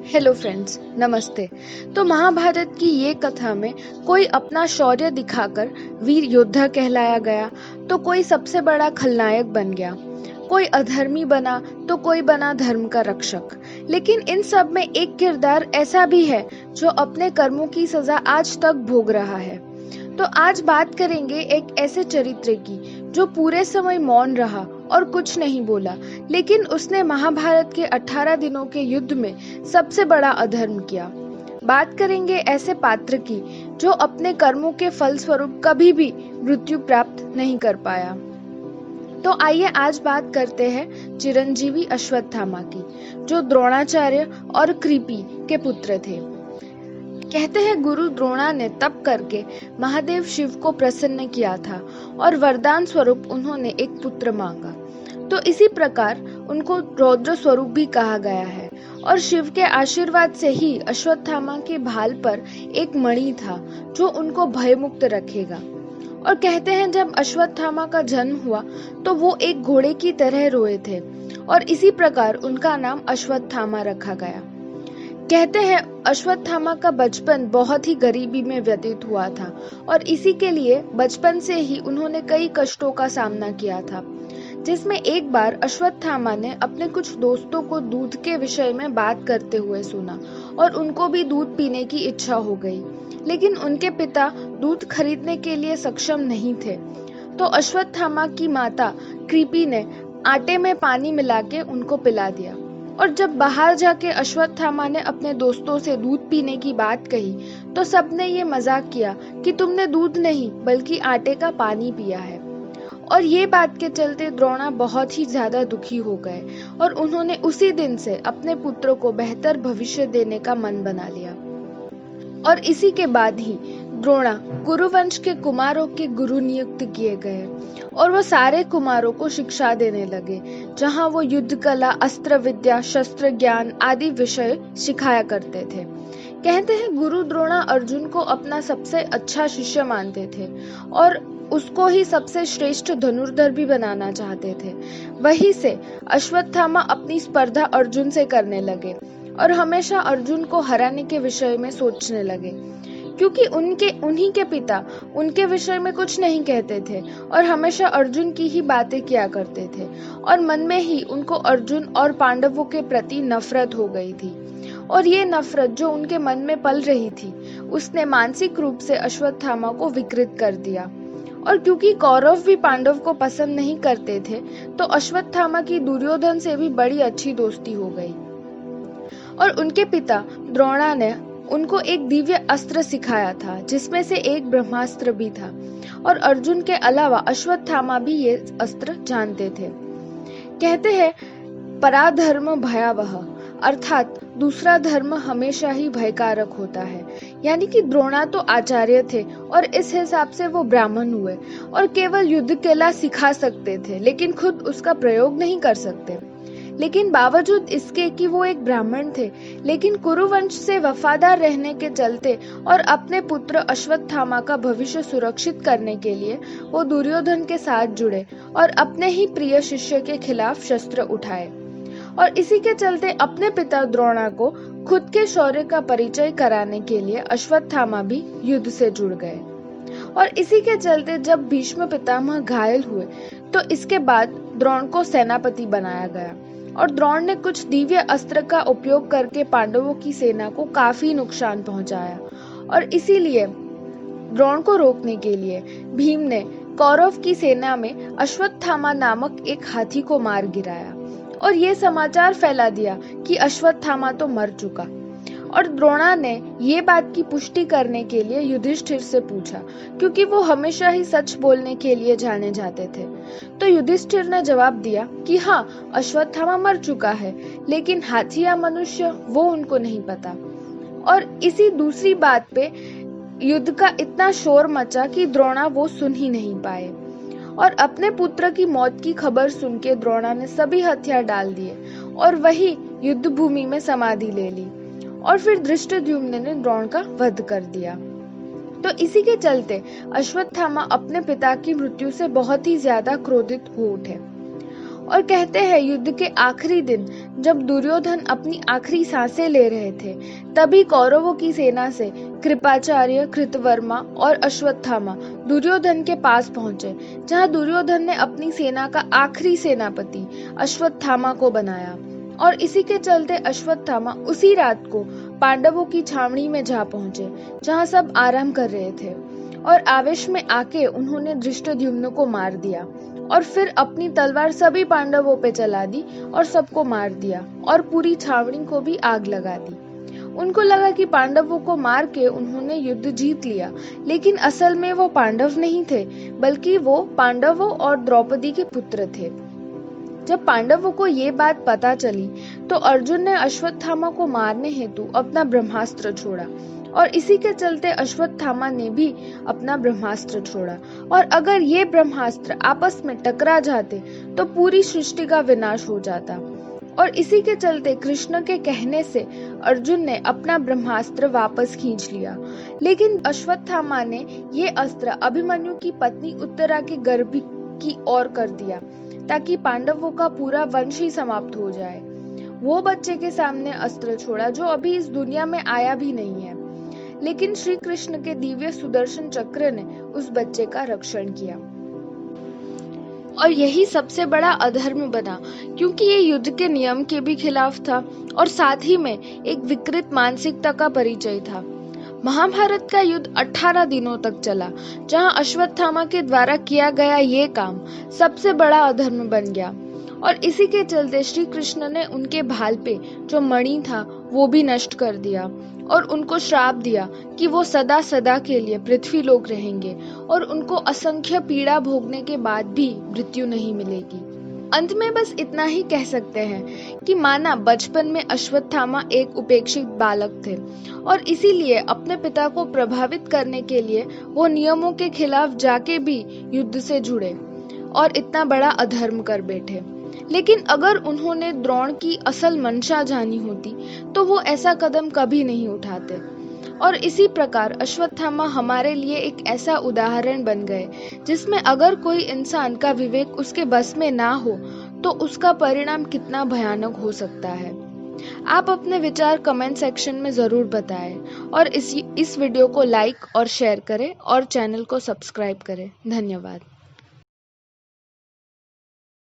Hello friends, नमस्ते। तो महाभारत की ये कथा में कोई अपना शौर्य दिखाकर वीर योद्धा कहलाया गया, तो कोई सबसे बड़ा खलनायक बन गया, कोई अधर्मी बना तो कोई बना धर्म का रक्षक। लेकिन इन सब में एक किरदार ऐसा भी है जो अपने कर्मों की सजा आज तक भोग रहा है। तो आज बात करेंगे एक ऐसे चरित्र की जो पूरे समय मौन रहा और कुछ नहीं बोला, लेकिन उसने महाभारत के 18 दिनों के युद्ध में सबसे बड़ा अधर्म किया। बात करेंगे ऐसे पात्र की जो अपने कर्मों के फलस्वरूप कभी भी मृत्यु प्राप्त नहीं कर पाया। तो आइए आज बात करते हैं चिरंजीवी अश्वत्थामा की, जो द्रोणाचार्य और कृपि के पुत्र थे। कहते हैं गुरु द्रोणा ने तप करके महादेव शिव को प्रसन्न किया था और वरदान स्वरूप उन्होंने एक पुत्र मांगा। तो इसी प्रकार उनको रौद्र स्वरूप भी कहा गया है। और शिव के आशीर्वाद से ही अश्वत्थामा के भाल पर एक मणि था जो उनको भयमुक्त रखेगा। और कहते हैं जब अश्वत्थामा का जन्म हुआ तो वो एक घोड़े की तरह रोए थे और इसी प्रकार उनका नाम अश्वत्थामा रखा गया। कहते हैं अश्वत्थामा का बचपन बहुत ही गरीबी में व्यतीत हुआ था और इसी के लिए बचपन से ही उन्होंने कई कष्टों का सामना किया था, जिसमें एक बार अश्वत्थामा ने अपने कुछ दोस्तों को दूध के विषय में बात करते हुए सुना और उनको भी दूध पीने की इच्छा हो गई, लेकिन उनके पिता दूध खरीदने के लिए सक्षम नहीं थे। तो अश्वत्थामा की माता कृपि ने आटे में पानी मिला के उनको पिला दिया। और जब बाहर जाके अश्वत्थामा ने अपने दोस्तों से दूध पीने की बात कही तो सबने ये मजाक किया कि तुमने दूध नहीं बल्कि आटे का पानी पिया है। और ये बात के चलते द्रोणा बहुत ही ज्यादा दुखी हो गए और उन्होंने उसी दिन से अपने पुत्र को बेहतर भविष्य देने का मन बना लिया। और इसी के बाद ही द्रोणा कुरुवंश के कुमारों के गुरु नियुक्त किए गए और वो सारे कुमारों को शिक्षा देने लगे, जहां वो युद्ध कला, अस्त्र विद्या, शस्त्र ज्ञान आदि विषय सिखाया करते थे। कहते हैं गुरु द्रोणा अर्जुन को अपना सबसे अच्छा शिष्य मानते थे और उसको ही सबसे श्रेष्ठ धनुर्धर भी बनाना चाहते थे। वहीं से अश्वत्थामा अपनी स्पर्धा अर्जुन से करने लगे और हमेशा अर्जुन को हराने के विषय में सोचने लगे, क्योंकि उन्हीं के पिता उनके विषय में कुछ नहीं कहते थे और हमेशा अर्जुन की ही बातें किया करते थे और मन में ही उनको अर्जुन और पांडवों के प्रति नफरत हो गई थी। और ये नफरत जो उनके मन में पल रही थी उसने मानसिक रूप से अश्वत्थामा को विकृत कर दिया। और क्योंकि कौरव भी पांडव को पसंद नहीं करते थे तो अश्वत्थामा की दुर्योधन से भी बड़ी अच्छी दोस्ती हो गई। और उनके पिता द्रोणा ने उनको एक दिव्य अस्त्र सिखाया था जिसमें से एक ब्रह्मास्त्र भी था और अर्जुन के अलावा अश्वत्थामा भी ये अस्त्र जानते थे। कहते हैं पराधर्म भयावह, अर्थात दूसरा धर्म हमेशा ही भयकारक होता है। यानी कि द्रोणा तो आचार्य थे और इस हिसाब से वो ब्राह्मण हुए और केवल युद्ध कला सिखा सकते थे लेकिन खुद उसका प्रयोग नहीं कर सकते। लेकिन बावजूद इसके कि वो एक ब्राह्मण थे, लेकिन कुरुवंश से वफादार रहने के चलते और अपने पुत्र अश्वत्थामा का भविष्य सुरक्षित करने के लिए वो दुर्योधन के साथ जुड़े और अपने ही प्रिय शिष्य के खिलाफ शस्त्र उठाए। और इसी के चलते अपने पिता द्रोणा को खुद के शौर्य का परिचय कराने के लिए अश्वत्थामा भी युद्ध से जुड़ गए। और इसी के चलते जब भीष्म पितामह घायल हुए तो इसके बाद द्रोण को सेनापति बनाया गया और द्रोण ने कुछ दिव्य अस्त्र का उपयोग करके पांडवों की सेना को काफी नुकसान पहुंचाया। और इसीलिए द्रोण को रोकने के लिए भीम ने कौरव की सेना में अश्वत्थामा नामक एक हाथी को मार गिराया और ये समाचार फैला दिया कि अश्वत्थामा तो मर चुका। और द्रोणा ने ये बात की पुष्टि करने के लिए युधिष्ठिर से पूछा, क्योंकि वो हमेशा ही सच बोलने के लिए जाने जाते थे। तो युधिष्ठिर ने जवाब दिया कि हाँ, अश्वत्थामा मर चुका है, लेकिन हाथी या मनुष्य वो उनको नहीं पता। और इसी दूसरी बात पे युद्ध का इतना शोर मचा कि द्रोणा वो सुन ही नहीं पाए। और अपने पुत्र की मौत की खबर सुन के द्रोणा ने सभी हथियार डाल दिए और वही युद्ध भूमि में समाधि ले ली और फिर धृष्टद्युम्न ने द्रोण का वध कर दिया। तो इसी के चलते अश्वत्थामा अपने पिता की मृत्यु से बहुत ही ज्यादा क्रोधित हो उठे और कहते हैं युद्ध के आखिरी दिन जब दुर्योधन अपनी आखिरी सांसें ले रहे थे, तभी कौरवों की सेना से कृपाचार्य, कृतवर्मा और अश्वत्थामा दुर्योधन के पास पहुंचे, जहां दुर्योधन ने अपनी सेना का आखिरी सेनापति अश्वत्थामा को बनाया। और इसी के चलते अश्वत्थामा उसी रात को पांडवों की छावनी में जा पहुंचे, जहां सब आराम कर रहे थे। और आवेश में आके उन्होंने धृष्टद्युम्न को मार दिया और फिर अपनी तलवार सभी पांडवों पे चला दी और सबको मार दिया और पूरी छावनी को भी आग लगा दी। उनको लगा कि पांडवों को मार के उन्होंने युद्ध जीत लिया, लेकिन असल में वो पांडव नहीं थे, बल्कि वो पांडवों और द्रौपदी के पुत्र थे। जब पांडवों को ये बात पता चली तो अर्जुन ने अश्वत्थामा को मारने हेतु अपना ब्रह्मास्त्र छोड़ा और इसी के चलते अश्वत्थामा ने भी अपना ब्रह्मास्त्र छोड़ा। और अगर ये ब्रह्मास्त्र आपस में टकरा जाते तो पूरी सृष्टि का विनाश हो जाता। और इसी के चलते कृष्ण के कहने से अर्जुन ने अपना ब्रह्मास्त्र वापस खींच लिया, लेकिन अश्वत्थामा ने ये अस्त्र अभिमन्यु की पत्नी उत्तरा के गर्भ की ओर कर दिया, ताकि पांडवों का पूरा वंश ही समाप्त हो जाए। वो बच्चे के सामने अस्त्र छोड़ा जो अभी इस दुनिया में आया भी नहीं है, लेकिन श्री कृष्ण के दिव्य सुदर्शन चक्र ने उस बच्चे का रक्षण किया। और यही सबसे बड़ा अधर्म बना, क्योंकि ये युद्ध के नियम के भी खिलाफ था और साथ ही में एक विकृत मानसिकता का परिचय था। महाभारत का युद्ध 18 दिनों तक चला, जहां अश्वत्थामा के द्वारा किया गया ये काम सबसे बड़ा अधर्म बन गया। और इसी के चलते श्री कृष्ण ने उनके भाल पे जो मणि था वो भी नष्ट कर दिया और उनको श्राप दिया कि वो सदा सदा के लिए पृथ्वी लोक रहेंगे और उनको असंख्य पीड़ा भोगने के बाद भी मृत्यु नहीं मिलेगी। अंत में बस इतना ही कह सकते हैं कि माना बचपन में अश्वत्थामा एक उपेक्षित बालक थे और इसीलिए अपने पिता को प्रभावित करने के लिए वो नियमों के खिलाफ जाके भी युद्ध से जुड़े और इतना बड़ा अधर्म कर बैठे। लेकिन अगर उन्होंने द्रोण की असल मंशा जानी होती तो वो ऐसा कदम कभी नहीं उठाते। और इसी प्रकार अश्वत्थामा हमारे लिए एक ऐसा उदाहरण बन गए जिसमें अगर कोई इंसान का विवेक उसके बस में ना हो तो उसका परिणाम कितना भयानक हो सकता है। आप अपने विचार कमेंट सेक्शन में जरूर बताएं और इस वीडियो को लाइक और शेयर करें और चैनल को सब्सक्राइब करें। धन्यवाद।